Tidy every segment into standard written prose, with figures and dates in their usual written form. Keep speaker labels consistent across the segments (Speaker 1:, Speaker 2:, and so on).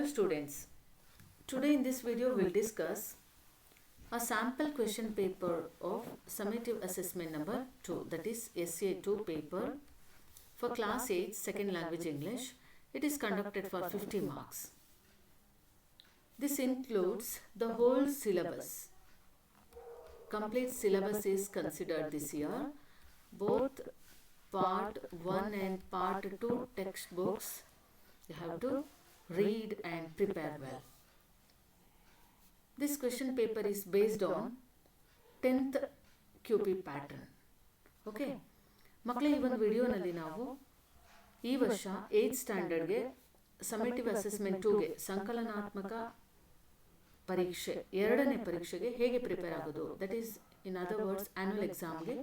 Speaker 1: Hello students, today in this video we'll discuss a sample question paper of summative assessment number 2, that is SA2 paper for class 8 second language English. It is conducted for 50 marks. This includes the whole syllabus. Complete syllabus is considered this year. Both part 1 and part 2 textbooks you have to read and prepare well. This question paper is based on 10th QP pattern. Okay ಮಕ್ಕಳೇ, ಈ ಒಂದು ವಿಡಿಯೋನಲ್ಲಿ ನಾವು ಈ ವರ್ಷ 8th ಸ್ಟ್ಯಾಂಡರ್ಡ್ಗೆ summative assessment 2ಗೆ ಸಂಕಲನಾತ್ಮಕ ಪರೀಕ್ಷೆ ಎರಡನೇ ಪರೀಕ್ಷೆಗೆ ಹೇಗೆ ಪ್ರಿಪೇರ್ ಆಗೋದು, that is in other words annual ಎಕ್ಸಾಮ್ಗೆ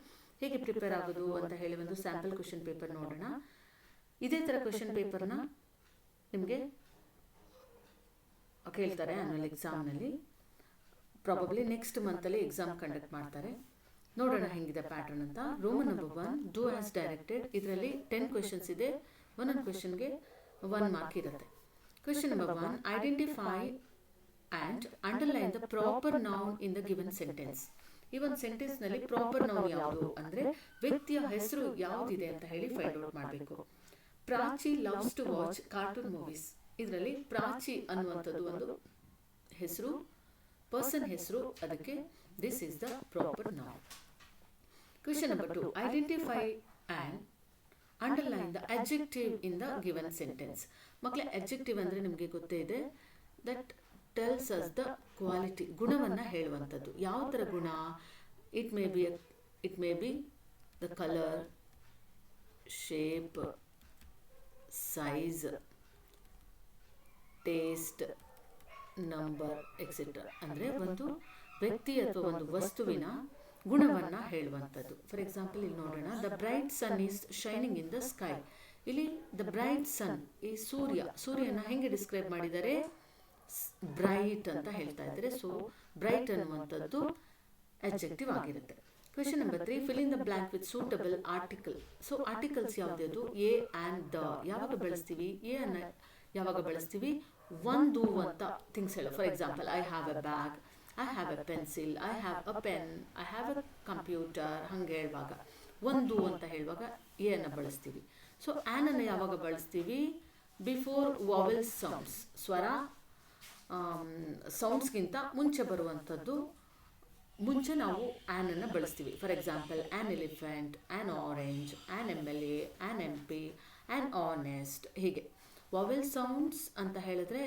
Speaker 1: ಹೇಗೆ ಪ್ರಿಪೇರ್ ಆಗೋದು ಅಂತ ಹೇಳಿ ಒಂದು ಸ್ಯಾಂಪಲ್ ಕ್ವೆಶನ್ ಪೇಪರ್ ನೋಡೋಣ. ಇದೇ ಥರ ಕ್ವೆಶನ್ ಪೇಪರ್ನ ನಿಮಗೆ ಕೇಳ್ತಾರೆ ಆ್ಯನ್ಯುವಲ್ ಎಕ್ಸಾಮ್ನಲ್ಲಿ. ಪ್ರಾಬಬ್ಲಿ ನೆಕ್ಸ್ಟ್ ಮಂತಲ್ಲಿ ಎಕ್ಸಾಮ್ ಕಂಡಕ್ಟ್ ಮಾಡ್ತಾರೆ. ನೋಡೋಣ ಹೆಂಗಿದೆ ಪ್ಯಾಟರ್ನ್ ಅಂತ. Roman number 1, do as directed. ಇದರಲ್ಲಿ 10 ಕ್ವೆಶನ್ಸ್ ಇದೆ. ಒಂದೊಂದು ಕ್ವೆಶನ್ಗೆ 1 ಮಾರ್ಕ್ ಇರುತ್ತೆ. Question number 1, identify and underline the proper noun in the given sentence. ಈ ಒಂದು ಸೆಂಟೆನ್ಸ್ನಲ್ಲಿ ಪ್ರಾಪರ್ ನೌನ್ ಯಾವುದು ಅಂದರೆ ವ್ಯಕ್ತಿಯ ಹೆಸರು ಯಾವುದಿದೆ ಅಂತ ಹೇಳಿ ಫೈಂಡ್ ಔಟ್ ಮಾಡಬೇಕು. Prachi loves to watch cartoon movies. ಇದರಲ್ಲಿ ಪ್ರಾಚಿ ಅನ್ನುವಂಥದ್ದು ಒಂದು ಹೆಸರು, ಪರ್ಸನ್ ಹೆಸರು, ಅದಕ್ಕೆ this is the proper noun. Question number 2, identify and underline the adjective in the given sentence. ಮಕ್ಕಳೇ, ಅಡ್ಜೆಕ್ಟಿವ್ ಅಂದರೆ ನಿಮಗೆ ಗೊತ್ತೇ ಇದೆ, that tells us the quality, ಗುಣವನ್ನು ಹೇಳುವಂಥದ್ದು. ಯಾವ ಥರ ಗುಣ? It may be the colour, shape, size, taste, number etcetera. ಅಂದರೆ ಒಂದು ವ್ಯಕ್ತಿ ಅಥವಾ ಒಂದು ವಸ್ತುವಿನ ಗುಣವನ್ನು ಹೇಳುವಂಥದ್ದು. ಫಾರ್ ಎಕ್ಸಾಂಪಲ್ ಇಲ್ಲಿ ನೋಡೋಣ, the bright sun is shining in the sky. ಇಲ್ಲಿ ದ ಬ್ರೈಟ್ ಸನ್, ಈ ಸೂರ್ಯನ ಹೆಂಗೆ ಡಿಸ್ಕ್ರೈಬ್ ಮಾಡಿದ್ದಾರೆ? ಬ್ರೈಟ್ ಅಂತ ಹೇಳ್ತಾ ಇದ್ದಾರೆ. ಸೊ ಬ್ರೈಟ್ ಅನ್ನುವಂಥದ್ದು ಅಡ್ಜೆಕ್ಟಿವ್ ಆಗಿರುತ್ತೆ. Question number 3, fill in the blank with suitable article. So articles ಯಾವ್ದು? ಎ ಆ್ಯಂಡ್ ದ ಯಾವಾಗ ಬಳಸ್ತೀವಿ? ಎ ಅನ್ನ ಯಾವಾಗ ಬಳಸ್ತೀವಿ? ಒಂದು ಅಂತ ಥಿಂಗ್ಸ್ ಹೇಳೋ. For example, I have A bag, I have A pencil, I have a pen, I have A computer. ಹಂಗೆ ಹೇಳುವಾಗ, ಒಂದು ಅಂತ ಹೇಳುವಾಗ ಎ ಅನ್ನು ಬಳಸ್ತೀವಿ. ಸೊ ಆ್ಯನನ್ನು ಯಾವಾಗ ಬಳಸ್ತೀವಿ? ಬಿಫೋರ್ ವಾವೆಲ್ ಸೌಂಡ್ಸ್, ಸ್ವರ ಸೌಂಡ್ಸ್ಗಿಂತ ಮುಂಚೆ ಬರುವಂಥದ್ದು, ಮುಂಚೆ ನಾವು ಆ್ಯನನ್ನು ಬಳಸ್ತೀವಿ. For example, an elephant, an orange, an MLA, an MP, an honest. ಹೀಗೆ ವಾವೆಲ್ ಸೌಂಡ್ಸ್ ಅಂತ ಹೇಳಿದ್ರೆ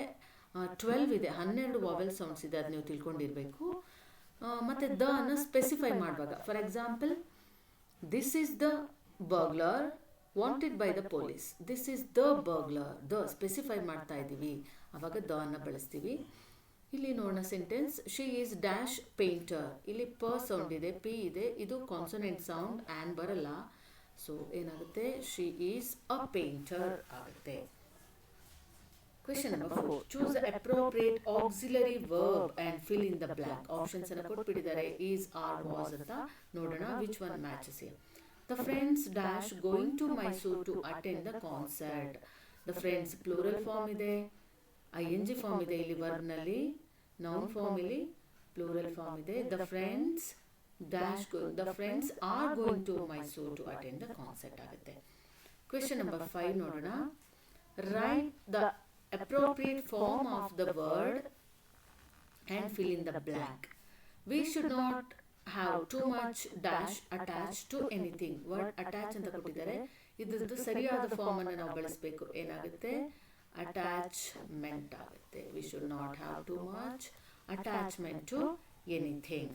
Speaker 1: 12 ಇದೆ, 12 ವಾವೆಲ್ ಸೌಂಡ್ಸ್ ಇದೆ, ಅದು ನೀವು ತಿಳ್ಕೊಂಡಿರಬೇಕು. ಮತ್ತು ದ ಅನ್ನು ಸ್ಪೆಸಿಫೈ ಮಾಡುವಾಗ, for example, this is the burglar wanted by the police. This is the burglar, the specify ಮಾಡ್ತಾ ಇದ್ದೀವಿ, ಆವಾಗ ದ ಅನ್ನು ಬಳಸ್ತೀವಿ. ಇಲ್ಲಿ ನೋಡೋಣ sentence, she is dash painter. ಇಲ್ಲಿ ಪ ಸೌಂಡ್ ಇದೆ, ಪಿ ಇದೆ, ಇದು ಕಾನ್ಸೊನೆಂಟ್ ಸೌಂಡ್, ಆ್ಯನ್ ಬರಲ್ಲ. ಸೊ ಏನಾಗುತ್ತೆ? ಶಿ ಈಸ್ ಅ ಪೇಂಟರ್ ಆಗುತ್ತೆ. Question number 4, choose the appropriate auxiliary verb and fill in the blank. Options ಅನ್ನು ಕೊಟ್ಬಿಟ್ಟಿದ್ದಾರೆ, ಈಸ್, ಆರ್, ವಾಸ್ ಅಂತ. ನೋಡೋಣ which one matches here. The friends dash going to Mysuru to attend the concert. The friends plural form ಇದೆ, ING form ಇದೆ ಇಲ್ಲಿ ವರ್ಬ್ನಲ್ಲಿ, noun form ಇಲ್ಲಿ plural form ಇದೆ. The friends dash the friends are going to Mysuru to attend the concert ಆಗುತ್ತೆ. Question number 5 ನೋಡೋಣ, write the appropriate form of the word and fill in the blank. We should not have too much dash attached to anything. word attach ಅಂತ ಕೊಟ್ಟಿದ್ದಾರೆ, ಇದ್ರದ್ದು ಸರಿಯಾದ form ಅನ್ನು ನಾವು ಬಳಸಬೇಕು. ಏನಾಗುತ್ತೆ? ಅಟ್ಯಾಚ್ಮೆಂಟ್ ಆಗುತ್ತೆ. we should not have too much attachment to anything.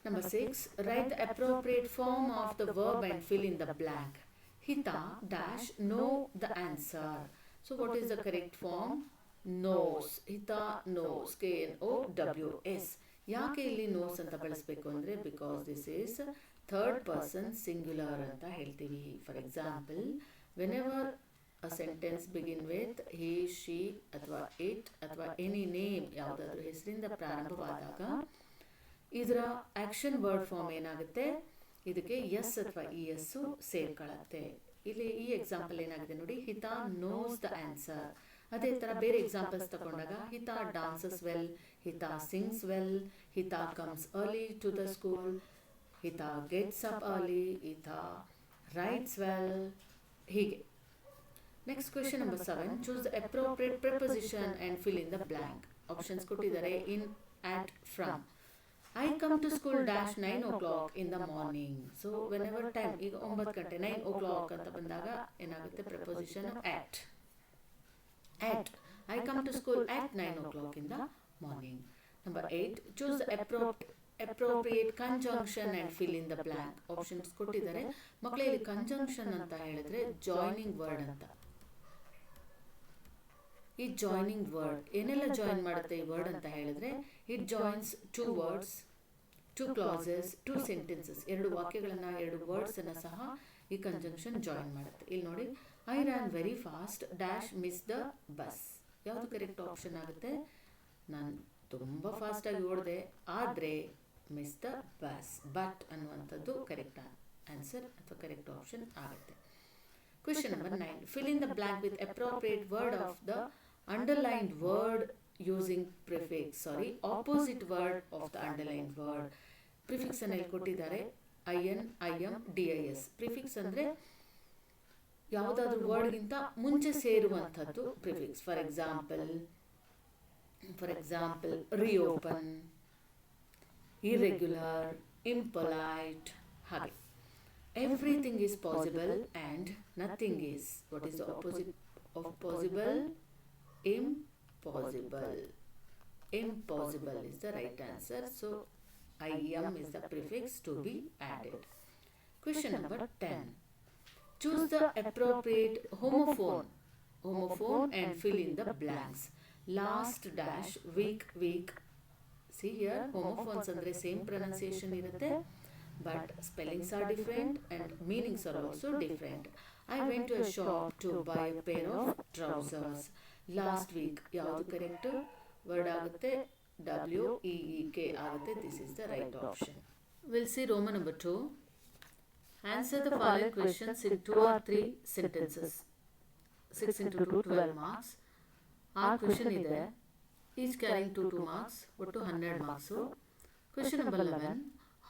Speaker 1: Number 6, write the appropriate form of the verb and fill in the blank. Hita dash know the answer. So what is the correct form? Knows. Hita knows. KNOWS. ಯಾಕೆ ಇಲ್ಲಿ knows ಅಂತ ಬಳಸಬೇಕು ಅಂದರೆ, because this is third person singular ಅಂತ ಹೇಳ್ತೀವಿ. For example, whenever a sentence begin with he, she ಅಥವಾ it ಅಥವಾ any name, ಯಾವುದಾದ್ರೂ ಹೆಸರಿಂದ ಪ್ರಾರಂಭವಾದಾಗ ಇದರ ಆ್ಯಕ್ಷನ್ ವರ್ಡ್ ಫಾರ್ಮ್ ಏನಾಗುತ್ತೆ? ಇದಕ್ಕೆ ಎಸ್ ಅಥವಾ ES ಸೇರ್ಕೊಳ್ಳುತ್ತೆ. ಇಲ್ಲಿ ಈ ಎಕ್ಸಾಂಪಲ್ ಏನಾಗಿದೆ ನೋಡಿ, ಹಿತಾ ನೋಸ್ ದ ಆನ್ಸರ್. ಅದೇ ಥರ ಬೇರೆ ಎಕ್ಸಾಂಪಲ್ಸ್ ತಗೊಂಡಾಗ Hita dances well, Hita sings well, Hita comes early to the school, Hita gets up early, Hita writes well, ಹೀಗೆ. Next question number 7, choose the appropriate preposition and fill in the blank. Options ಕೊಟ್ಟಿದ್ದಾರೆ. In, at, from. I come to school dash 9 o'clock in the morning. So whenever time, ಈಗ 9 ಗಂಟೆ 9 o'clock ಅಂತ ಬಂದಾಗ ಏನಾಗುತ್ತೆ, preposition at. At. I come to school at 9 o'clock in the morning. Number 8, choose the appropriate conjunction and fill in the blank. Options ಕೊಟ್ಟಿದ್ದಾರೆ. ಮಕ್ಕಳೇ ಇಲ್ಲಿ conjunction ಅಂತ ಹೇಳಿದ್ರೆ ಜಾಯ್ನಿಂಗ್ ವರ್ಡ್ ಅಂತ. ಈ ಜಾಯ್ನಿಂಗ್ ವರ್ಡ್ ಏನೆಲ್ಲ ಜಾಯಿನ್ ಮಾಡುತ್ತೆ ಈ ವರ್ಡ್ ಅಂತ ಹೇಳಿದ್ರೆ, it joins 2 words, 2 clauses, 2 sentences. 2 ವಾಕ್ಯಗಳನ್ನ, 2 words ಅನ್ನ ಸಹ ಈ ಕಂಜಂಕ್ಷನ್ ಜಾಯಿನ್ ಮಾಡುತ್ತೆ. ಇಲ್ಲಿ ನೋಡಿ, I ran very fast dash miss the bus. ಯಾವುದು ಕರೆಕ್ಟ್ ಆಪ್ಷನ್ ಆಗುತ್ತೆ? ನಾನು ತುಂಬ ಫಾಸ್ಟಾಗಿ ಓಡಿದೆ ಆದರೆ ಮಿಸ್ ದ ಬಸ್. ಬಟ್ ಅನ್ನುವಂಥದ್ದು ಕರೆಕ್ಟ್ ಆನ್ಸರ್ ಅಥವಾ ಕರೆಕ್ಟ್ ಆಪ್ಷನ್ ಆಗುತ್ತೆ. Question number 9, fill in the blank with appropriate word of the underlined word using prefix. Opposite word of the underlined word. Prefix ಅನ್ನು ಇಲ್ಲಿ ಕೊಟ್ಟಿದ್ದಾರೆ. IN, IM, DIS. ಪ್ರಿಫಿಕ್ಸ್ ಅಂದರೆ ಯಾವುದಾದ್ರೂ ವರ್ಡ್ಗಿಂತ ಮುಂಚೆ ಸೇರುವಂಥದ್ದು prefix. For example reopen, irregular, impolite, ಹಾಗೆ. Everything is possible and nothing is. What is the opposite of possible? Impossible. Impossible is the right answer. So IM is the prefix to be added. Question number 10. Choose the appropriate homophone and fill in the blanks. Last dash, week. See here, homophones andre same pronunciation irutte, but spellings are different and meanings are also different. I went to a shop to buy a pair of trousers. Last week, ಯಾವುದು correct word ಆಗುತ್ತೆ? WEEK ಆಗುತ್ತೆ. This is the right option. We'll see Roman number 2. Answer the following questions in 2 or 3 sentences. 6 into 2, 12 marks. Our question ಇದೆ. Each carrying 2 marks. ಒಟ್ಟು 12 marks. Question number 11.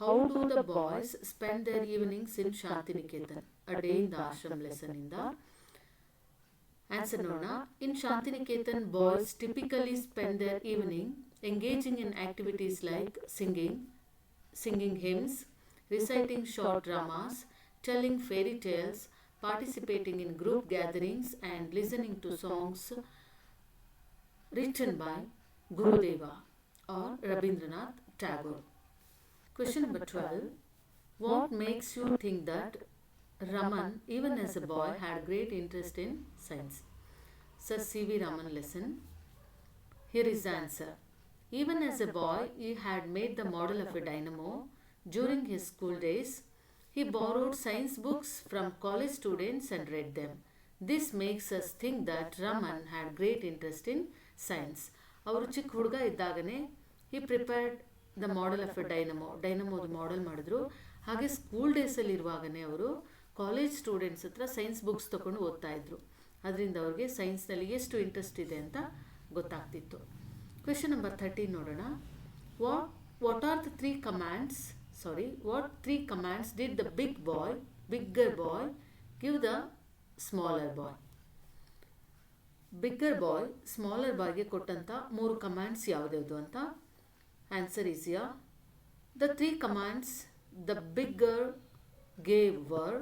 Speaker 1: How do the boys spend their evenings in Shantiniketan? A day in the ashram lesson ಇಂದ. Answer ನೋಡೋಣ. In Shantiniketan boys typically spend their evening engaging in activities like singing hymns, reciting short dramas, telling fairy tales, participating in group gatherings and listening to songs written by Gurudeva or Rabindranath Tagore. Question number 12. What makes you think that Raman, even as a boy, had great interest in science? Sir C.V. Raman lesson. Here is the answer. Even as a boy, he had made the model of a dynamo. During his school days, he borrowed science books from college students and read them. This makes us think that Raman had great interest in science. ಅವರು ಚಿಕ್ಕ ಹುಡುಗ ಇದ್ದಾಗನೇ he prepared the model of a dynamo. ಡೈನಮೋದು model ಮಾಡಿದ್ರು. ಹಾಗೆ school ಡೇಸಲ್ಲಿ ಇರುವಾಗನೇ ಅವರು ಕಾಲೇಜ್ ಸ್ಟೂಡೆಂಟ್ಸ್ ಹತ್ರ ಸೈನ್ಸ್ ಬುಕ್ಸ್ ತೊಗೊಂಡು ಓದ್ತಾ ಇದ್ರು. ಅದರಿಂದ ಅವ್ರಿಗೆ ಸೈನ್ಸ್ನಲ್ಲಿ ಎಷ್ಟು ಇಂಟ್ರೆಸ್ಟ್ ಇದೆ ಅಂತ ಗೊತ್ತಾಗ್ತಿತ್ತು. ಕ್ವೆಶನ್ ನಂಬರ್ 13 ನೋಡೋಣ. What 3 commands did the bigger boy give the smaller boy? Bigger boy smaller ಬಾಯ್ಗೆ ಕೊಟ್ಟಂಥ 3 ಕಮ್ಯಾಂಡ್ಸ್ ಯಾವುದ್ಯಾವುದು ಅಂತ. ಆನ್ಸರ್ ಈಸಿಯಾ. The 3 commands the bigger gave were: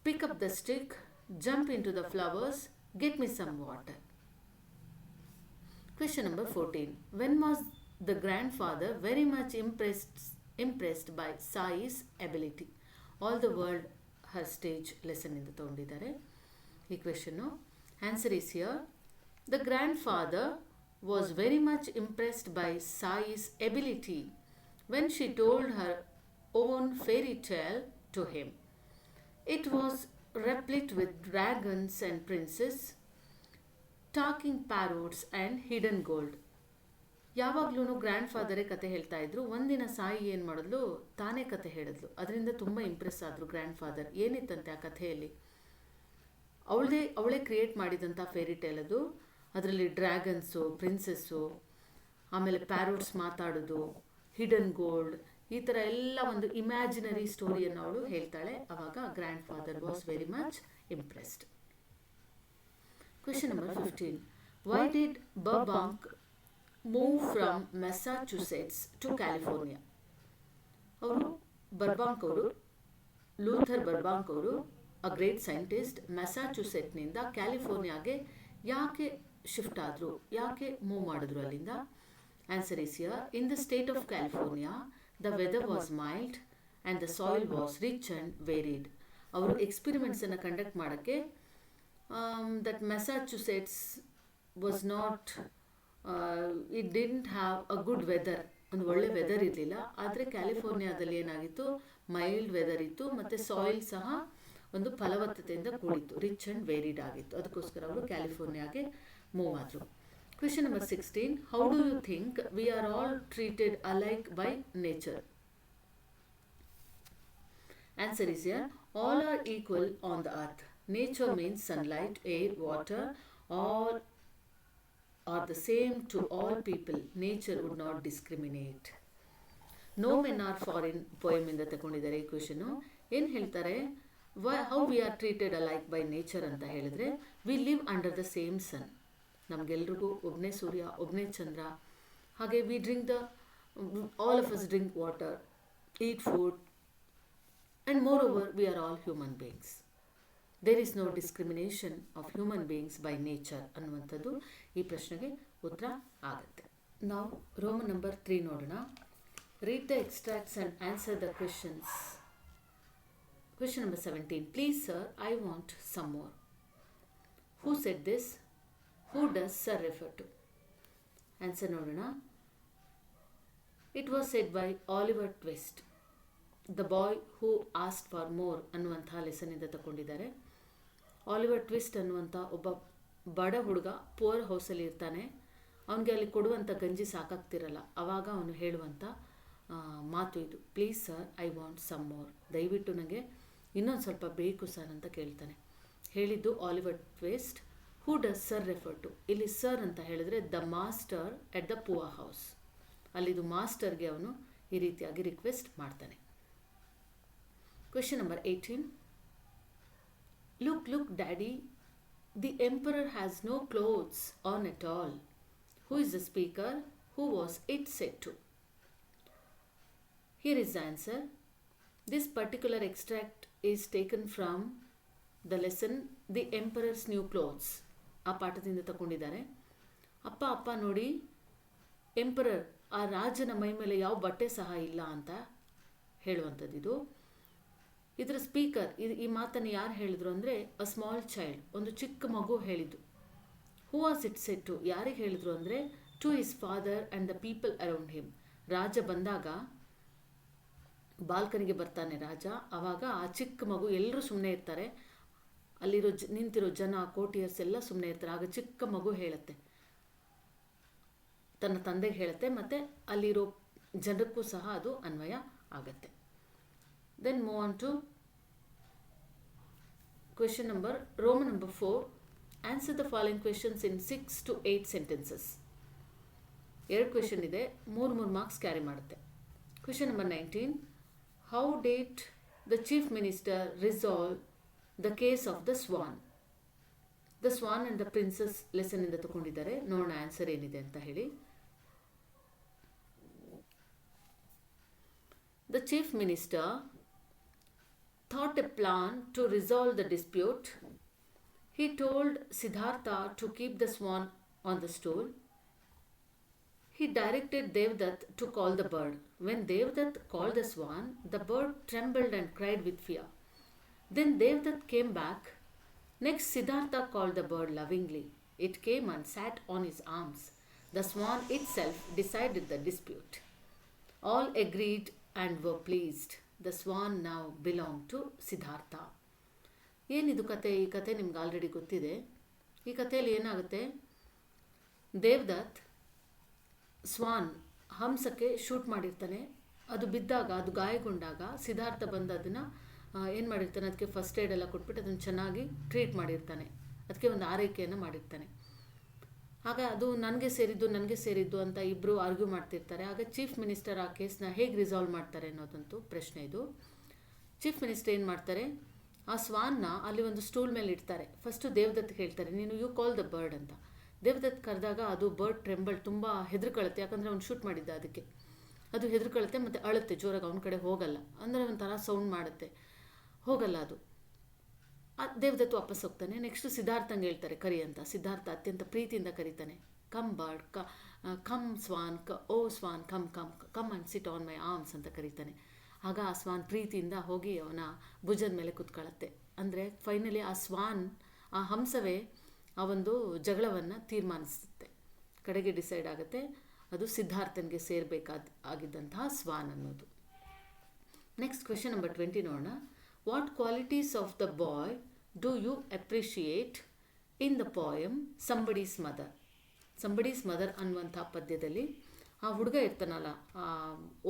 Speaker 1: pick up the stick, jump into the flowers, get me some water. Question number 14. When was the grandfather very much impressed by Sai's ability? All the world her stage lesson ಇಂದ ತಗೊಂಡಿದ್ದಾರೆ ಈ question. Answer is here. The grandfather was very much impressed by Sai's ability when she told her own fairy tale to him. It was replete with dragons and princes, talking parrots and hidden gold. ಯಾವಾಗ್ಲೂ grand ಫಾದರೇ ಕತೆ ಹೇಳ್ತಾ ಇದ್ರು. ಒಂದಿನ ಸಾಯಿ ಏನು ಮಾಡಿದ್ಲು, ತಾನೇ ಕತೆ ಹೇಳಿದ್ಲು. ಅದರಿಂದ ತುಂಬ ಇಂಪ್ರೆಸ್ ಆದರು ಗ್ರ್ಯಾಂಡ್ ಫಾದರ್. ಏನಿತ್ತಂತೆ ಆ ಕಥೆಯಲ್ಲಿ? ಅವಳೇ ಕ್ರಿಯೇಟ್ ಮಾಡಿದಂಥ ಫೇರಿ ಟೇಲ್ ಅದು. ಅದರಲ್ಲಿ ಡ್ರ್ಯಾಗನ್ಸು, ಪ್ರಿನ್ಸೆಸ್ಸು, ಆಮೇಲೆ ಪ್ಯಾರೋಟ್ಸ್ ಮಾತಾಡೋದು, ಹಿಡನ್ ಗೋಲ್ಡ್, ಈ ಥರ ಎಲ್ಲ ಒಂದು ಇಮ್ಯಾಜಿನರಿ ಸ್ಟೋರಿಯನ್ನು ಅವಳು ಹೇಳ್ತಾಳೆ. ಆವಾಗ grandfather was very much impressed. Question number 15. Why did Burbank move from Massachusetts to California? Luther Burbank ಅವರು ಅ ಗ್ರೇಟ್ ಸೈಂಟಿಸ್ಟ್, ಮೆಸಾಚುಸೆಟ್ನಿಂದ ಕ್ಯಾಲಿಫೋರ್ನಿಯಾಗೆ ಯಾಕೆ ಶಿಫ್ಟ್ ಆದರು, ಯಾಕೆ ಮೂವ್ ಮಾಡಿದ್ರು ಅಲ್ಲಿಂದ? Answer is here. In the state of California the weather was mild and the soil was rich and varied. ಅವರು ಎಕ್ಸ್ಪಿರಿಮೆಂಟ್ಸನ್ನು conduct ಮಾಡೋಕ್ಕೆ that Massachusetts was not, it didn't have a good weather, ಒಂದು ಒಳ್ಳೆ weather ಇರಲಿಲ್ಲ. ಆದರೆ ಕ್ಯಾಲಿಫೋರ್ನಿಯಾದಲ್ಲಿ ಏನಾಗಿತ್ತು, mild weather ಇತ್ತು, ಮತ್ತು ಸಾಯಿಲ್ ಸಹ ಒಂದು ಫಲವತ್ತತೆಯಿಂದ ಕೂಡಿತ್ತು, ರಿಚ್ ಆ್ಯಂಡ್ ವೇರಿಡ್ ಆಗಿತ್ತು. ಅದಕ್ಕೋಸ್ಕರ ಅವರು ಕ್ಯಾಲಿಫೋರ್ನಿಯಾಗೆ ಮೂವ್ ಆದರು. Question number 16. How do you think we are all treated alike by nature? Answer is here. All are equal on the earth. Nature means sunlight, air, water, all are the same to all people. Nature would not discriminate. No men are foreign poem ಇಂದ ತಗೊಂಡಿದ್ದಾರೆ ಈ question. ಏನು ಹೇಳ್ತಾರೆ, how we are treated alike by nature ಅಂತ ಹೇಳಿದ್ರೆ, we live under the same sun. ನಮಗೆಲ್ರಿಗೂ ಒಬ್ಬನೇ ಸೂರ್ಯ, ಒಬ್ಬನೇ ಚಂದ್ರ. ಹಾಗೆ we drink all of us drink water, eat food, and moreover we are all human beings. There is no discrimination of human beings by nature ಅನ್ನುವಂಥದ್ದು ಈ ಪ್ರಶ್ನೆಗೆ ಉತ್ತರ ಆಗುತ್ತೆ. ನಾವು ರೋಮನ್ ನಂಬರ್ 3 ನೋಡೋಣ. Read the extracts and answer the questions. Question number 17. Please sir, I want some more. Who said this? Who does sir refer to? Answer ನೋಡೋಣ. It was said by Oliver Twist. The boy who asked for more ಅನ್ನುವಂಥ ಲೆಸನ್ನಿಂದ ತಗೊಂಡಿದ್ದಾರೆ. Oliver twist ಅನ್ನುವಂಥ ಒಬ್ಬ ಬಡ ಹುಡುಗ poor ಹೌಸಲ್ಲಿ ಇರ್ತಾನೆ. ಅವನಿಗೆ ಅಲ್ಲಿ ಕೊಡುವಂಥ ಗಂಜಿ ಸಾಕಾಗ್ತಿರಲ್ಲ. ಆವಾಗ ಅವನು ಹೇಳುವಂಥ ಮಾತು ಇದು, please sir, I want some more. ದಯವಿಟ್ಟು ನನಗೆ ಇನ್ನೊಂದು ಸ್ವಲ್ಪ ಬೇಕು ಸರ್ ಅಂತ ಕೇಳ್ತಾನೆ. ಹೇಳಿದ್ದು Oliver Twist. Who does sir refer to? ಇಲ್ಲಿ ಸರ್ ಅಂತ ಹೇಳಿದ್ರೆ the master at the poor house. ಅಲ್ಲಿದು ಮಾಸ್ಟರ್ಗೆ ಅವನು ಈ ರೀತಿಯಾಗಿ ರಿಕ್ವೆಸ್ಟ್ ಮಾಡ್ತಾನೆ. Question number 18. Look, daddy, the emperor has no clothes on at all. Who is the speaker? Who was it said to? Here is the answer. This particular extract is taken from the lesson The Emperor's New Clothes. ಆ ಪಾಠದಿಂದ ತಗೊಂಡಿದ್ದಾರೆ. ಅಪ್ಪ ನೋಡಿ, emperor, ಆ ರಾಜನ ಮೈ ಮೇಲೆ ಯಾವ ಬಟ್ಟೆ ಸಹ ಇಲ್ಲ ಅಂತ ಹೇಳುವಂಥದ್ದಿದು. ಇದರ ಸ್ಪೀಕರ್, ಈ ಮಾತನ್ನು ಯಾರು ಹೇಳಿದ್ರು ಅಂದರೆ ಅ ಸ್ಮಾಲ್ ಚೈಲ್ಡ್, ಒಂದು ಚಿಕ್ಕ ಮಗು ಹೇಳಿದ್ದು. Who was it said to? ಯಾರಿಗೆ ಹೇಳಿದ್ರು ಅಂದರೆ to his father and the people around him. ರಾಜ ಬಂದಾಗ ಬಾಲ್ಕನಿಗೆ ಬರ್ತಾನೆ ರಾಜ. ಆವಾಗ ಆ ಚಿಕ್ಕ ಮಗು, ಎಲ್ಲರೂ ಸುಮ್ಮನೆ ಇರ್ತಾರೆ, ಅಲ್ಲಿರೋ ನಿಂತಿರೋ ಜನ, ಕೋಟಿಯರ್ಸ್ ಎಲ್ಲ ಸುಮ್ಮನೆ ಇರ್ತಾರೆ. ಆಗ ಚಿಕ್ಕ ಮಗು ಹೇಳುತ್ತೆ, ತನ್ನ ತಂದೆಗೆ ಹೇಳುತ್ತೆ, ಮತ್ತು ಅಲ್ಲಿರೋ ಜನಕ್ಕೂ ಸಹ ಅದು ಅನ್ವಯ ಆಗುತ್ತೆ. Then move on to question number, Roman number 4. Answer the following questions in 6 to 8 sentences. 2 question ಇದೆ, 3 ಮಾರ್ಕ್ಸ್ ಕ್ಯಾರಿ ಮಾಡುತ್ತೆ. Question number 19. How did the chief minister resolve the case of the swan? The swan and the princess lesson ಇಂದ ತಗೊಂಡಿದ್ದಾರೆ. ನೋಡೋಣ answer ಏನಿದೆ ಅಂತ ಹೇಳಿ. The chief minister thought a plan to resolve the dispute. He told Siddhartha to keep the swan on the stool. He directed Devdutt to call the bird. When Devdutt called the swan, the bird trembled and cried with fear. Then Devdutt came back. Next, Siddhartha called the bird lovingly. It came and sat on his arms. The swan itself decided the dispute. All agreed and were pleased. The swan now belonged to Siddhartha. ಏನಿದು ಕತೆ? ಈ ಕತೆ ನಿಮ್ಗೆ already ಗೊತ್ತಿದೆ. ಈ ಕಥೆಯಲ್ಲಿ ಏನಾಗುತ್ತೆ, Devdutt ಸ್ವಾನ್ ಹಂಸಕ್ಕೆ shoot ಮಾಡಿರ್ತಾನೆ. ಅದು ಬಿದ್ದಾಗ, ಅದು ಗಾಯಗೊಂಡಾಗ ಸಿದ್ಧಾರ್ಥ ಬಂದು ಅದನ್ನು ಏನು ಮಾಡಿರ್ತಾನೆ, ಅದಕ್ಕೆ ಫಸ್ಟ್ ಏಡ್ ಎಲ್ಲ ಕೊಟ್ಬಿಟ್ಟು ಅದನ್ನು ಚೆನ್ನಾಗಿ ಟ್ರೀಟ್ ಮಾಡಿರ್ತಾನೆ, ಅದಕ್ಕೆ ಒಂದು ಆರೈಕೆಯನ್ನು ಮಾಡಿರ್ತಾನೆ. ಆಗ ಅದು ನನಗೆ ಸೇರಿದ್ದು ಅಂತ ಇಬ್ಬರು ಆರ್ಗ್ಯೂ ಮಾಡ್ತಿರ್ತಾರೆ. ಆಗ ಚೀಫ್ ಮಿನಿಸ್ಟರ್ ಆ ಕೇಸ್ನ ಹೇಗೆ ರಿಸಾಲ್ವ್ ಮಾಡ್ತಾರೆ ಅನ್ನೋದಂತೂ ಪ್ರಶ್ನೆ ಇದು. ಚೀಫ್ ಮಿನಿಸ್ಟರ್ ಏನು ಮಾಡ್ತಾರೆ, ಆ ಸ್ವಾನ್ನ ಅಲ್ಲಿ ಒಂದು ಸ್ಟೂಲ್ ಮೇಲೆ ಇಡ್ತಾರೆ. ಫಸ್ಟು ದೇವದತ್ ಹೇಳ್ತಾರೆ, ನೀನು ಯು ಕಾಲ್ ದ ಬರ್ಡ್ ಅಂತ. ದೇವದತ್ ಕರೆದಾಗ ಅದು ಬರ್ಡ್ ಟ್ರೆಂಬಲ್, ತುಂಬ ಹೆದರ್ಕೊಳ್ಳುತ್ತೆ, ಯಾಕಂದರೆ ಅವ್ನು ಶೂಟ್ ಮಾಡಿದ್ದ ಅದಕ್ಕೆ. ಅದು ಹೆದರ್ಕೊಳ್ಳುತ್ತೆ ಮತ್ತು ಅಳುತ್ತೆ ಜೋರಾಗಿ, ಅವನ ಕಡೆ ಹೋಗಲ್ಲ, ಅಂದರೆ ಒಂಥರ ಸೌಂಡ್ ಮಾಡುತ್ತೆ, ಹೋಗಲ್ಲ ಅದು. ದೇವದತ್ತು ವಾಪಸ್ ಹೋಗ್ತಾನೆ. ನೆಕ್ಸ್ಟು ಸಿದ್ಧಾರ್ಥಂಗೆ ಹೇಳ್ತಾರೆ ಕರಿ ಅಂತ. ಸಿದ್ಧಾರ್ಥ ಅತ್ಯಂತ ಪ್ರೀತಿಯಿಂದ ಕರೀತಾನೆ, come bird, come swan, O swan, come and sit on my arms ಅಂತ ಕರೀತಾನೆ. ಆಗ ಆ ಸ್ವಾನ್ ಪ್ರೀತಿಯಿಂದ ಹೋಗಿ ಅವನ ಭುಜದ ಮೇಲೆ ಕುತ್ಕೊಳ್ಳುತ್ತೆ. ಅಂದರೆ ಫೈನಲಿ ಆ ಸ್ವಾನ್, ಆ ಹಂಸವೇ ಆ ಒಂದು ಜಗಳವನ್ನು ತೀರ್ಮಾನಿಸುತ್ತೆ. ಕಡೆಗೆ ಡಿಸೈಡ್ ಆಗುತ್ತೆ ಅದು ಸಿದ್ಧಾರ್ಥನಿಗೆ ಆಗಿದ್ದಂತಹ ಸ್ವಾನ್ ಅನ್ನೋದು. ನೆಕ್ಸ್ಟ್ ಕ್ವೆಶನ್ ನಂಬರ್ 20 ನೋಡೋಣ. What qualities of the boy do you appreciate in the poem somebody's mother? Somebody's mother ಅನ್ನುವಂಥ ಪದ್ಯದಲ್ಲಿ ಆ ಹುಡುಗ ಇರ್ತಾನಲ್ಲ, ಆ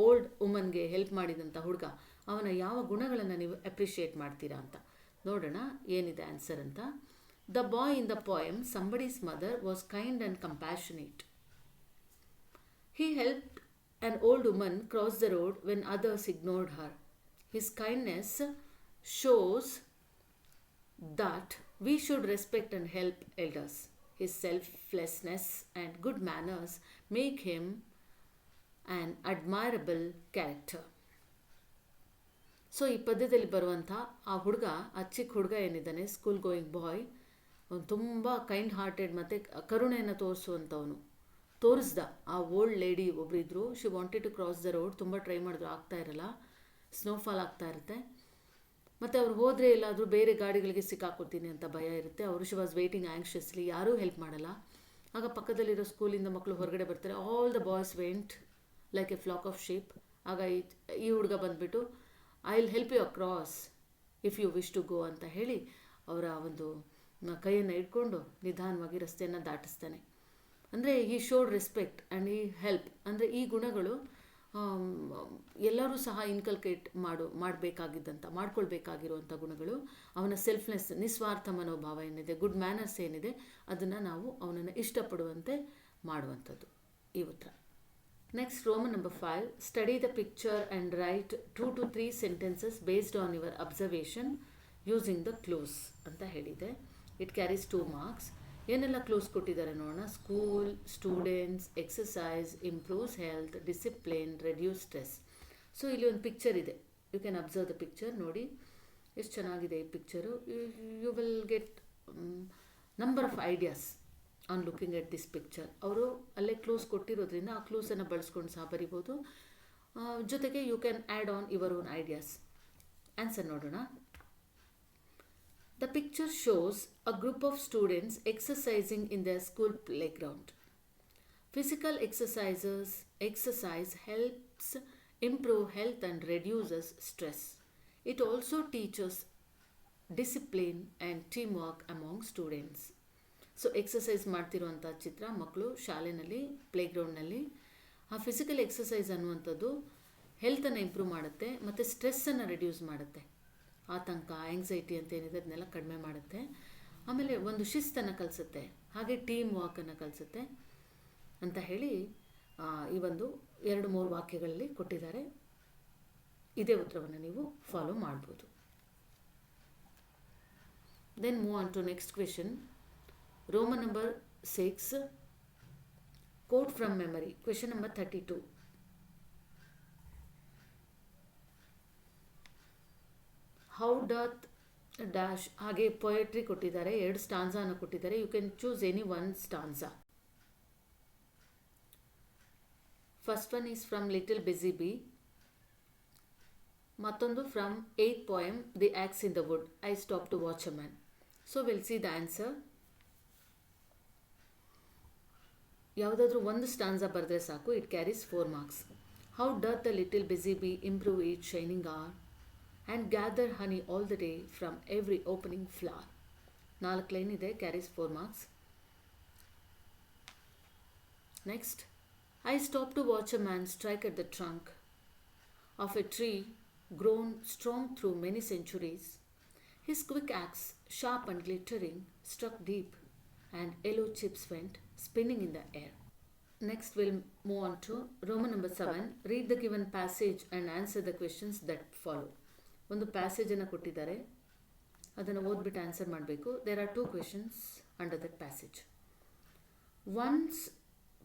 Speaker 1: ಓಲ್ಡ್ ವುಮನ್ಗೆ ಹೆಲ್ಪ್ ಮಾಡಿದಂಥ ಹುಡುಗ, ಅವನ ಯಾವ ಗುಣಗಳನ್ನು ನೀವು ಅಪ್ರಿಷಿಯೇಟ್ ಮಾಡ್ತೀರಾ ಅಂತ ನೋಡೋಣ ಏನಿದೆ ಆನ್ಸರ್ ಅಂತ. The boy in the poem somebody's mother was kind and compassionate. He helped an old woman cross the road when others ignored her. His kindness shows that we should respect and help elders. His selflessness and good manners make him an admirable character. So ಈ ಪದ್ಯದಲ್ಲಿ ಬರುವಂಥ ಆ ಹುಡುಗ, ಆ ಚಿಕ್ಕ ಹುಡುಗ ಏನಿದ್ದಾನೆ, school going ಬಾಯ್, ಅವನು ತುಂಬ ಕೈಂಡ್ ಹಾರ್ಟೆಡ್ ಮತ್ತು ಕರುಣೆಯನ್ನು ತೋರಿಸ್ದ. ಆ ಓಲ್ಡ್ ಲೇಡಿ ಒಬ್ಬರಿದ್ರು, she wanted to cross the road, ತುಂಬ ಟ್ರೈ ಮಾಡಿದ್ರು, ಆಗ್ತಾ ಇರಲ್ಲ, ಸ್ನೋಫಾಲ್ ಆಗ್ತಾ ಇರುತ್ತೆ, ಮತ್ತು ಅವ್ರು ಹೋದರೆ ಎಲ್ಲಾದರೂ ಬೇರೆ ಗಾಡಿಗಳಿಗೆ ಸಿಕ್ಕಾಕೊತೀನಿ ಅಂತ ಭಯ ಇರುತ್ತೆ. ಅವರು ಶಿ ವಾಸ್ ವೇಟಿಂಗ್ ಆ್ಯಂಕ್ಷಸ್ಲಿ, ಯಾರೂ ಹೆಲ್ಪ್ ಮಾಡಲ್ಲ. ಆಗ ಪಕ್ಕದಲ್ಲಿರೋ ಸ್ಕೂಲಿಂದ ಮಕ್ಕಳು ಹೊರಗಡೆ ಬರ್ತಾರೆ. All the boys went like a flock of sheep. ಆಗ ಈ ಹುಡುಗ ಬಂದುಬಿಟ್ಟು I will help you across if you wish to go ಅಂತ ಹೇಳಿ ಅವರ ಒಂದು ಕೈಯನ್ನು ಇಟ್ಕೊಂಡು ನಿಧಾನವಾಗಿ ರಸ್ತೆಯನ್ನು ದಾಟಿಸ್ತಾನೆ. ಅಂದರೆ ಈ ಶೋಡ್ ರೆಸ್ಪೆಕ್ಟ್ ಆ್ಯಂಡ್ ಈ ಹೆಲ್ಪ್, ಅಂದರೆ ಈ ಗುಣಗಳು ಎಲ್ಲರೂ ಸಹ ಇನ್ಕಲ್ಕೇಟ್ ಮಾಡ್ಕೊಳ್ಬೇಕಾಗಿರುವಂಥ ಗುಣಗಳು. ಅವನ ಸೆಲ್ಫ್ನೆಸ್, ನಿಸ್ವಾರ್ಥ ಮನೋಭಾವ ಏನಿದೆ, ಗುಡ್ ಮ್ಯಾನರ್ಸ್ ಏನಿದೆ, ಅದನ್ನು ನಾವು ಅವನನ್ನು ಇಷ್ಟಪಡುವಂತೆ ಮಾಡುವಂಥದ್ದು ಈ ಉತ್ತರ. Next Roman number 5, study the picture and write 2 to 3 sentences based on your observation using the clues ಅಂತ ಹೇಳಿದೆ. It carries 2 marks. ಏನೆಲ್ಲ ಕ್ಲೂಸ್ ಕೊಟ್ಟಿದ್ದಾರೆ ನೋಡೋಣ. School, students, exercise, improves health, discipline, reduces stress. So ಇಲ್ಲಿ ಒಂದು ಪಿಕ್ಚರ್ ಇದೆ, you can observe the picture. ನೋಡಿ ಎಷ್ಟು ಚೆನ್ನಾಗಿದೆ ಈ picture. You will get number of ideas on looking at this picture. ಅವರು ಅಲ್ಲೇ ಕ್ಲೂಸ್ ಕೊಟ್ಟಿರೋದ್ರಿಂದ ಆ ಕ್ಲೂಸನ್ನು ಬಳಸ್ಕೊಂಡು ಸಹ ಬರಿಬೋದು. ಜೊತೆಗೆ you can add on your own ideas. Answer ನೋಡೋಣ. The picture shows a group of students exercising in their school playground. Physical exercise helps improve health and reduces stress. It also teaches discipline and teamwork among students. So exercise ಮಾಡ್ತಿರುವಂಥ ಚಿತ್ರ, ಮಕ್ಕಳು ಶಾಲೆಯಲ್ಲಿ ಪ್ಲೇಗ್ರೌಂಡ್ನಲ್ಲಿ. ಆ physical exercise ಅನ್ನುವಂಥದ್ದು ಹೆಲ್ತನ್ನು improve ಮಾಡುತ್ತೆ ಮತ್ತು ಸ್ಟ್ರೆಸ್ಸನ್ನು reduce ಮಾಡುತ್ತೆ. ಆತಂಕ, ಆ್ಯಂಗ್ಸೈಟಿ ಅಂತ ಏನಿದೆ ಅದನ್ನೆಲ್ಲ ಕಡಿಮೆ ಮಾಡುತ್ತೆ. ಆಮೇಲೆ ಒಂದು ಶಿಸ್ತನ್ನು ಕಲಿಸುತ್ತೆ, ಹಾಗೆ ಟೀಮ್ ವಾಕನ್ನು ಕಲಿಸುತ್ತೆ ಅಂತ ಹೇಳಿ ಈ ಒಂದು 2-3 ವಾಕ್ಯಗಳಲ್ಲಿ ಕೊಟ್ಟಿದ್ದಾರೆ. ಇದೇ ಉತ್ತರವನ್ನು ನೀವು ಫಾಲೋ ಮಾಡ್ಬೋದು. Then move on to next question. Roman number 6, quote from memory. Question number 32. How doth dash, ಹಾಗೆ ಪೊಯೆಟ್ರಿ ಕೊಟ್ಟಿದ್ದಾರೆ, 2 ಸ್ಟಾನ್ಸಾನ ಕೊಟ್ಟಿದ್ದಾರೆ. You can choose any 1 stanza. First one is from little busy bee, ಮತ್ತೊಂದು ಫ್ರಮ್ 8th poem the axe in the wood, I stop to watch a man. So we'll see the answer. ಯಾವುದಾದ್ರೂ ಒಂದು stanza ಬರೆದ್ರೆ ಸಾಕು, it carries 4 marks. How doth the little busy bee improve each shining hour and gather honey all the day from every opening flower. 4 line ಇದೆ, carries 4 marks. Next, I stopped to watch a man strike at the trunk of a tree grown strong through many centuries. His quick axe, sharp and glittering, struck deep and yellow chips went spinning in the air. Next, we'll move on to Roman number 7. Read the given passage and answer the questions that follow. ಒಂದು ಪ್ಯಾಸೇಜನ್ನು ಕೊಟ್ಟಿದ್ದಾರೆ, ಅದನ್ನು ಓದ್ಬಿಟ್ಟು answer ಮಾಡಬೇಕು. There are 2 questions under that passage. Once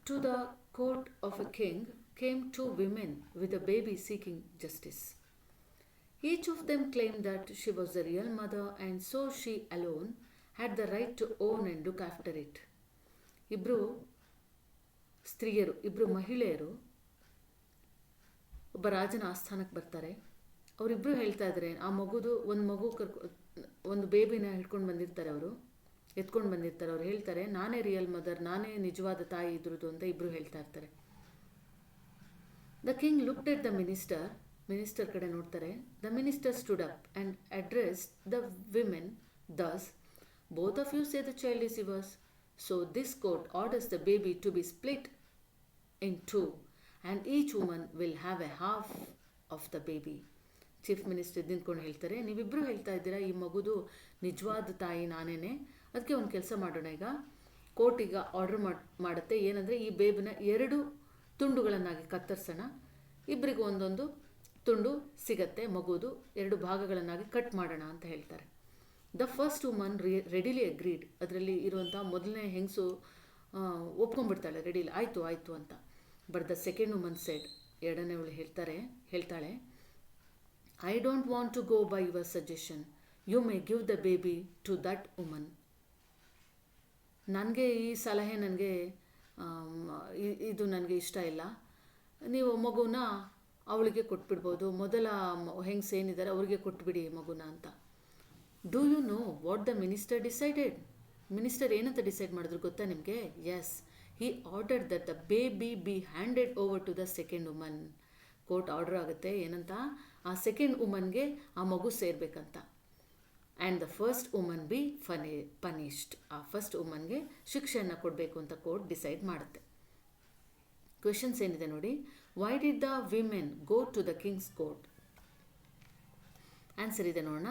Speaker 1: to the court of a king came 2 women with a baby seeking justice. Each of them claimed that she was the real mother and so she alone had the right to own and look after it. ಇಬ್ಬರು ಸ್ತ್ರೀಯರು, ಇಬ್ಬರು ಮಹಿಳೆಯರು ಒಬ್ಬ ರಾಜನ ಆಸ್ಥಾನಕ್ಕೆ ಬರ್ತಾರೆ. ಅವರಿಬ್ಬರು ಹೇಳ್ತಾ ಇದ್ದಾರೆ, ಆ ಮಗುದು ಒಂದು ಬೇಬಿನ ಹಿಡ್ಕೊಂಡು ಬಂದಿರ್ತಾರೆ, ಅವರು ಎತ್ಕೊಂಡು ಬಂದಿರ್ತಾರೆ. ಅವ್ರು ಹೇಳ್ತಾರೆ, ನಾನೇ ರಿಯಲ್ ಮದರ್, ನಾನೇ ನಿಜವಾದ ತಾಯಿ ಇದ್ರದ್ದು ಅಂತ ಇಬ್ಬರು ಹೇಳ್ತಾ ಇರ್ತಾರೆ. The king looked at the minister ಕಡೆ ನೋಡ್ತಾರೆ. The minister stood up and addressed the women thus, both of you say the child is yours, so this court orders the baby to be split in 2 and each woman will have a half of the baby. Chief minister ನಿಂತ್ಕೊಂಡು ಹೇಳ್ತಾರೆ, ನೀವಿಬ್ಬರು ಹೇಳ್ತಾ ಇದ್ದೀರಾ ಈ ಮಗುದು ನಿಜವಾದ ತಾಯಿ ನಾನೇನೆ, ಅದಕ್ಕೆ ಒಂದು ಕೆಲಸ ಮಾಡೋಣ, ಈಗ ಕೋರ್ಟ್ ಈಗ ಆರ್ಡರ್ ಮಾಡುತ್ತೆ ಏನಂದರೆ ಈ ಬೇಬಿನ 2 ತುಂಡುಗಳನ್ನಾಗಿ ಕತ್ತರಿಸೋಣ, ಇಬ್ಬರಿಗೂ ಒಂದೊಂದು ತುಂಡು ಸಿಗತ್ತೆ, ಮಗುದು 2 ಭಾಗಗಳನ್ನಾಗಿ ಕಟ್ ಮಾಡೋಣ ಅಂತ ಹೇಳ್ತಾರೆ. The first woman readily agreed. ಅದರಲ್ಲಿ ಇರುವಂಥ ಮೊದಲನೇ ಹೆಂಗಸು ಒಪ್ಕೊಂಡ್ಬಿಡ್ತಾಳೆ, ರೆಡಿಲಿ ಆಯಿತು ಅಂತ. But the second woman said, ಎರಡನೇವಳು ಹೇಳ್ತಾಳೆ, I don't want to go by your suggestion, you may give the baby to that woman. ನನಗೆ ಈ ಸಲಹೆ ಇದು ನನಗೆ ಇಷ್ಟ ಇಲ್ಲ, ನೀವು ಮಗುನ ಅವಳಿಗೆ ಕೊಟ್ಬಿಡ್ಬೋದು, ಮೊದಲ ಹೆಂಗಸು ಏನಿದ್ದಾರೆ ಅವ್ರಿಗೆ ಕೊಟ್ಬಿಡಿ ಮಗುನ ಅಂತ. Do you know what the minister decided? Minister ಏನಂತ ಡಿಸೈಡ್ ಮಾಡಿದ್ರು ಗೊತ್ತಾ ನಿಮಗೆ? Yes, he ordered that the baby be handed over to the second woman. Court order ಆಗುತ್ತೆ ಏನಂತ, ಆ ಸೆಕೆಂಡ್ ವುಮನ್ಗೆ ಆ ಮಗು ಸೇರಬೇಕಂತ. And the first woman be punished. ಆ ಫಸ್ಟ್ ವುಮನ್ಗೆ ಶಿಕ್ಷೆಯನ್ನು ಕೊಡಬೇಕು ಅಂತ ಕೋರ್ಟ್ ಡಿಸೈಡ್ ಮಾಡುತ್ತೆ. ಕ್ವೆಶನ್ಸ್ ಏನಿದೆ ನೋಡಿ. Why did the women go to the king's court? Answer ಇದೆ ನೋಡೋಣ.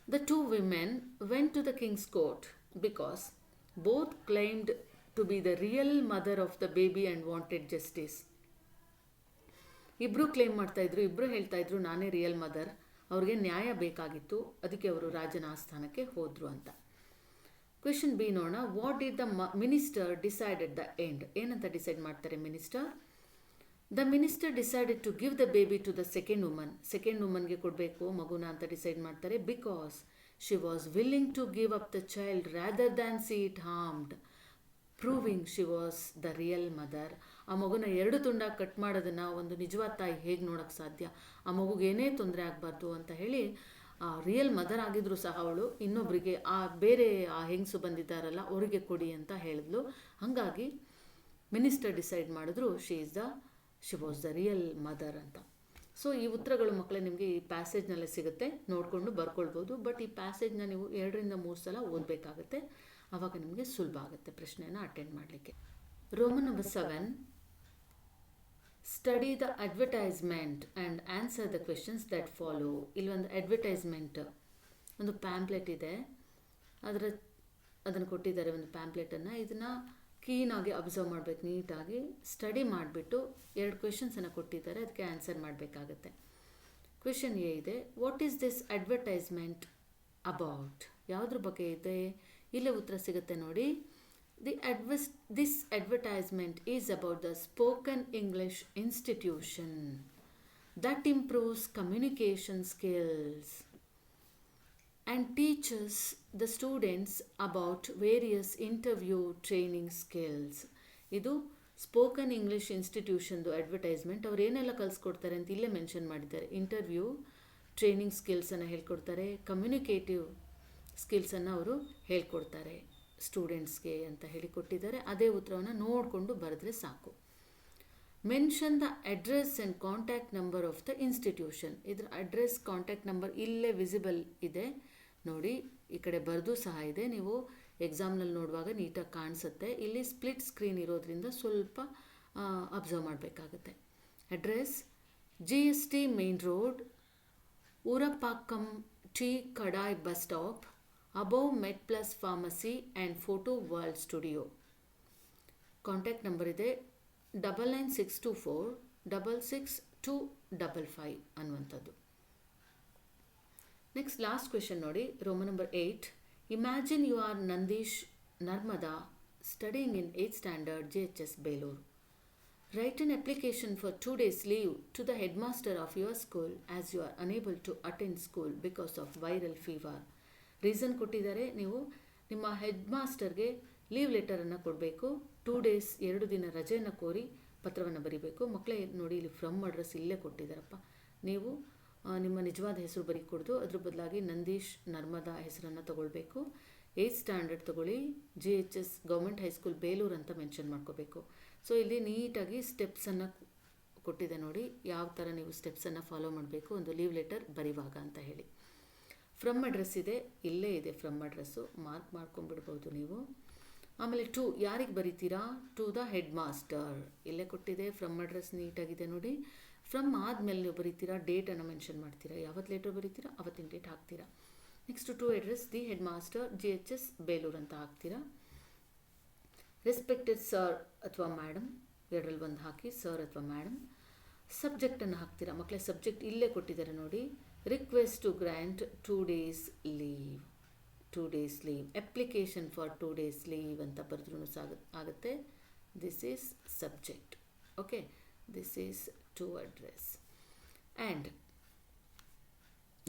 Speaker 1: The 2 women went to the king's court because both claimed to be the real mother of the baby and wanted justice. ಇಬ್ಬರು claim ಮಾಡ್ತಾಯಿದ್ರು, ಇಬ್ಬರು ಹೇಳ್ತಾಯಿದ್ರು ನಾನೇ real mother, ಅವ್ರಿಗೆ ನ್ಯಾಯ ಬೇಕಾಗಿತ್ತು, ಅದಕ್ಕೆ ಅವರು ರಾಜನ ಆಸ್ಥಾನಕ್ಕೆ ಹೋದರು ಅಂತ. ಕ್ವೆಶನ್ ಬಿ ನೋಡೋಣ. What did the minister decide at the end? ಏನಂತ ಡಿಸೈಡ್ ಮಾಡ್ತಾರೆ minister? The minister decided to give the baby to the second ವುಮನ್ಗೆ ಕೊಡಬೇಕು ಮಗುನ ಅಂತ ಡಿಸೈಡ್ ಮಾಡ್ತಾರೆ. Because she was willing to give up the child rather than see it harmed, proving she was the real mother. ಆ ಮಗುನ 2 ತುಂಡಾಗಿ cut ಮಾಡೋದನ್ನು ಒಂದು ನಿಜವಾದ ತಾಯಿ ಹೇಗೆ ನೋಡೋಕ್ಕೆ ಸಾಧ್ಯ? ಆ ಮಗುಗೆ ಏನೇ ತೊಂದರೆ ಆಗಬಾರ್ದು ಅಂತ ಹೇಳಿ ರಿಯಲ್ ಮದರ್ ಆಗಿದ್ರು ಸಹ ಅವಳು ಇನ್ನೊಬ್ಬರಿಗೆ, ಬೇರೆ ಆ ಹೆಂಗಸು ಬಂದಿದ್ದಾರಲ್ಲ ಅವರಿಗೆ ಕೊಡಿ ಅಂತ ಹೇಳಿದ್ಲು. ಹಾಗಾಗಿ ಮಿನಿಸ್ಟರ್ ಡಿಸೈಡ್ ಮಾಡಿದ್ರು she was the real mother ಅಂತ. ಸೊ ಈ ಉತ್ತರಗಳು ಮಕ್ಕಳೇ ನಿಮಗೆ ಈ ಪ್ಯಾಸೇಜ್ನಲ್ಲೇ ಸಿಗುತ್ತೆ, ನೋಡಿಕೊಂಡು ಬರ್ಕೊಳ್ಬೋದು. ಬಟ್ ಈ ಪ್ಯಾಸೇಜ್ನ ನೀವು 2 ರಿಂದ 3 ಸಲ ಓದಬೇಕಾಗತ್ತೆ, ಆವಾಗ ನಿಮಗೆ ಸುಲಭ ಆಗುತ್ತೆ ಪ್ರಶ್ನೆಯನ್ನು ಅಟೆಂಡ್ ಮಾಡಲಿಕ್ಕೆ. Roman number 7. Study the advertisement and answer the questions that follow. ಇಲ್ಲೊಂದು ಅಡ್ವರ್ಟೈಸ್ಮೆಂಟ್, ಒಂದು ಪ್ಯಾಂಪ್ಲೆಟ್ ಇದೆ, ಅದನ್ನು ಕೊಟ್ಟಿದ್ದಾರೆ ಒಂದು ಪ್ಯಾಂಪ್ಲೆಟನ್ನು. ಇದನ್ನು ಕ್ಲೀನಾಗಿ ಅಬ್ಸರ್ವ್ ಮಾಡಬೇಕು, ನೀಟಾಗಿ ಸ್ಟಡಿ ಮಾಡಿಬಿಟ್ಟು 2 ಕ್ವೆಶನ್ಸನ್ನು ಕೊಟ್ಟಿದ್ದಾರೆ, ಅದಕ್ಕೆ ಆನ್ಸರ್ ಮಾಡಬೇಕಾಗತ್ತೆ. ಕ್ವೆಶನ್ ಎ ಇದೆ, what is this advertisement about? ಯಾವುದ್ರ ಬಗ್ಗೆ ಇದೆ? ಇಲ್ಲೇ ಉತ್ತರ ಸಿಗುತ್ತೆ ನೋಡಿ. This advertisement is about the Spoken English Institution that improves communication skills and teaches the students about various interview training skills. ಇದು ಸ್ಪೋಕನ್ ಇಂಗ್ಲೀಷ್ ಇನ್ಸ್ಟಿಟ್ಯೂಷನ್ದು ಅಡ್ವರ್ಟೈಸ್ಮೆಂಟ್. ಅವ್ರು ಏನೆಲ್ಲ ಕಲಿಸ್ಕೊಡ್ತಾರೆ ಅಂತ ಇಲ್ಲೇ ಮೆನ್ಷನ್ ಮಾಡಿದ್ದಾರೆ. ಇಂಟರ್ವ್ಯೂ ಟ್ರೈನಿಂಗ್ ಸ್ಕಿಲ್ಸನ್ನು ಹೇಳ್ಕೊಡ್ತಾರೆ, ಕಮ್ಯುನಿಕೇಟಿವ್ ಸ್ಕಿಲ್ಸನ್ನು ಅವರು ಹೇಳ್ಕೊಡ್ತಾರೆ ಸ್ಟೂಡೆಂಟ್ಸ್ಗೆ ಅಂತ ಹೇಳಿಕೊಟ್ಟಿದ್ದಾರೆ. ಅದೇ ಉತ್ತರವನ್ನು ನೋಡಿಕೊಂಡು ಬರೆದ್ರೆ ಸಾಕು. Mention the address and contact number of the institution. ಇದರ ಅಡ್ರೆಸ್, ಕಾಂಟ್ಯಾಕ್ಟ್ ನಂಬರ್ ಇಲ್ಲೇ ವಿಸಿಬಲ್ ಇದೆ ನೋಡಿ, ಈ ಕಡೆ ಬರೆದು ಸಹ ಇದೆ. ನೀವು ಎಕ್ಸಾಮ್ನಲ್ಲಿ ನೋಡುವಾಗ ನೀಟಾಗಿ ಕಾಣಿಸುತ್ತೆ. ಇಲ್ಲಿ ಸ್ಪ್ಲಿಟ್ ಸ್ಕ್ರೀನ್ ಇರೋದ್ರಿಂದ ಸ್ವಲ್ಪ ಅಬ್ಸರ್ವ್ ಮಾಡಬೇಕಾಗುತ್ತೆ. Address GST main road, Urapakkam T Kadai bus stop, above med plus pharmacy and photo world studio. Contact number ಇದೆ 9964662555 ಅನ್ನುವಂಥದ್ದು. ನೆಕ್ಸ್ಟ್ ಲಾಸ್ಟ್ ಕ್ವೆಶನ್ ನೋಡಿ, Roman number 8. Imagine you are Nandish Narmada studying in 8th standard JHS Belur. Write an application for 2 days leave to the headmaster of your school as you are unable to attend school because of viral fever. Reason ಕೊಟ್ಟಿದ್ದಾರೆ, ನೀವು ನಿಮ್ಮ head ಮಾಸ್ಟರ್ಗೆ leave ಲೆಟರನ್ನು ಕೊಡಬೇಕು. 2 days 2 ದಿನ ರಜೆಯನ್ನು ಕೋರಿ ಪತ್ರವನ್ನು ಬರೀಬೇಕು. ಮಕ್ಕಳೇ ನೋಡಿ, ಇಲ್ಲಿ ಫ್ರಮ್ ಅಡ್ರೆಸ್ ಇಲ್ಲೇ ಕೊಟ್ಟಿದ್ದಾರಪ್ಪ. ನೀವು ನಿಮ್ಮ ನಿಜವಾದ ಹೆಸರು ಬರೀಕೊಡ್ದು ಅದ್ರ ಬದಲಾಗಿ ನಂದೀಶ್ ನರ್ಮದಾ ಹೆಸರನ್ನು ತಗೊಳ್ಬೇಕು. 8th standard ತಗೊಳ್ಳಿ, JHS ಗೌರ್ಮೆಂಟ್ ಹೈಸ್ಕೂಲ್ ಬೇಲೂರು ಅಂತ ಮೆನ್ಷನ್ ಮಾಡ್ಕೋಬೇಕು. ಸೊ ಇಲ್ಲಿ ನೀಟಾಗಿ ಸ್ಟೆಪ್ಸನ್ನು ಕೊಟ್ಟಿದೆ ನೋಡಿ, ಯಾವ ಥರ ನೀವು ಸ್ಟೆಪ್ಸನ್ನು ಫಾಲೋ ಮಾಡಬೇಕು ಒಂದು ಲೀವ್ ಲೆಟರ್ ಬರೀವಾಗ ಅಂತ ಹೇಳಿ. ಫ್ರಮ್ ಅಡ್ರೆಸ್ ಇದೆ, ಇಲ್ಲೇ ಇದೆ ಫ್ರಮ್ ಅಡ್ರೆಸ್ಸು, ಮಾರ್ಕ್ ಮಾಡ್ಕೊಂಡ್ಬಿಡ್ಬೋದು ನೀವು. ಆಮೇಲೆ 2 ಯಾರಿಗೆ ಬರೀತೀರಾ? ಟು ದ ಹೆಡ್ ಮಾಸ್ಟರ್, ಇಲ್ಲೇ ಕೊಟ್ಟಿದೆ ಫ್ರಮ್ ಅಡ್ರೆಸ್ ನೀಟಾಗಿದೆ ನೋಡಿ. ಫ್ರಮ್ ಆದಮೇಲೆ ನೀವು ಬರೀತೀರಾ, ಡೇಟನ್ನು ಮೆನ್ಷನ್ ಮಾಡ್ತೀರಾ, ಯಾವತ್ತು ಲೆಟರ್ ಬರೀತೀರಾ ಅವತ್ತಿನ ಡೇಟ್ ಹಾಕ್ತೀರಾ. Next to address the head master JHS Belur ಅಂತ ಹಾಕ್ತೀರಾ. ರೆಸ್ಪೆಕ್ಟೆಡ್ ಸರ್ ಅಥವಾ ಮ್ಯಾಡಮ್, ಎರಡರಲ್ಲಿ ಒಂದು ಹಾಕಿ, ಸರ್ ಅಥವಾ ಮ್ಯಾಡಮ್. ಸಬ್ಜೆಕ್ಟನ್ನು ಹಾಕ್ತೀರಾ. ಮಕ್ಕಳೇ ಸಬ್ಜೆಕ್ಟ್ ಇಲ್ಲೇ ಕೊಟ್ಟಿದ್ದಾರೆ ನೋಡಿ, request to grant 2 days leave, 2 days leave, application for 2 days leave ಅಂತ ಬರೆದ್ರೂ ಆಗುತ್ತೆ. This is subject. Okay, this is to address. And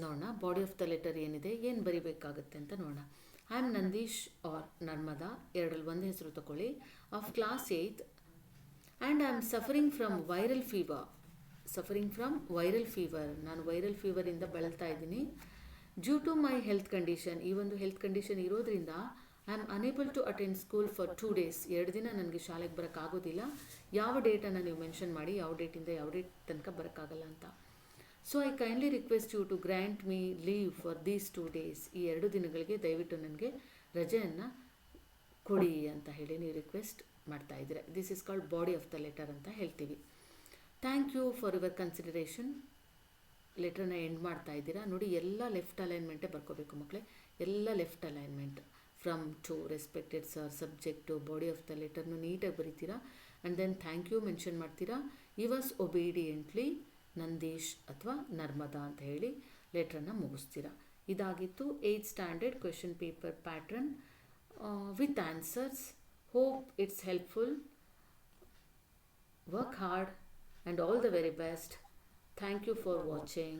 Speaker 1: ನೋಡೋಣ ಬಾಡಿ ಆಫ್ ದ ಲೆಟರ್ ಏನಿದೆ, ಏನು ಬರಿಬೇಕಾಗುತ್ತೆ ಅಂತ ನೋಡೋಣ. I am Nandeesh or Narmada, ಎರಡರಲ್ಲಿ ಒಂದು ಹೆಸರು ತಗೊಳ್ಳಿ, of class 8th, and I am suffering from viral fever. Suffering from viral fever, ನಾನು ವೈರಲ್ ಫೀವರಿಂದ ಬಳಲ್ತಾ ಇದ್ದೀನಿ. Due to my health condition, ಈ ಒಂದು ಹೆಲ್ತ್ ಕಂಡೀಷನ್ ಇರೋದ್ರಿಂದ I am unable to attend school for 2 days, 2 ದಿನ ನನಗೆ ಶಾಲೆಗೆ ಬರೋಕ್ಕಾಗೋದಿಲ್ಲ. ಯಾವ ಡೇಟನ್ನು ನೀವು ಮೆನ್ಷನ್ ಮಾಡಿ, ಯಾವ ಡೇಟಿಂದ ಯಾವ ಡೇಟ್ ತನಕ ಬರೋಕ್ಕಾಗಲ್ಲ ಅಂತ. So I kindly request you to grant me leave for these 2 days, ಈ 2 ದಿನಗಳಿಗೆ ದಯವಿಟ್ಟು ನನಗೆ ರಜೆಯನ್ನು ಕೊಡಿ ಅಂತ ಹೇಳಿ ನೀವು ರಿಕ್ವೆಸ್ಟ್ ಮಾಡ್ತಾ ಇದ್ದೀರಾ. This is called body of the letter ಅಂತ ಹೇಳ್ತೀವಿ. Thank you for your consideration. ಲೆಟ್ರನ್ನ ಎಂಡ್ ಮಾಡ್ತಾ ಇದ್ದೀರಾ ನೋಡಿ, ಎಲ್ಲ ಲೆಫ್ಟ್ ಅಲೈನ್ಮೆಂಟೇ ಬರ್ಕೋಬೇಕು ಮಕ್ಕಳೇ, ಎಲ್ಲ left alignment. From to, respected sir, subject, body of the ಲೆಟರ್ನು ನೀಟಾಗಿ ಬರೀತೀರಾ. And then thank you mention ಮಾಡ್ತೀರಾ. ಯುವರ್ಸ್ ಒಬೀಡಿಯೆಂಟ್ಲಿ ನಂದೀಶ್ ಅಥವಾ ನರ್ಮದಾ ಅಂತ ಹೇಳಿ ಲೆಟ್ರನ್ನು ಮುಗಿಸ್ತೀರಾ. ಇದಾಗಿತ್ತು 8th standard question paper pattern with answers. Hope it's helpful. Work hard and all the very best. Thank you for watching.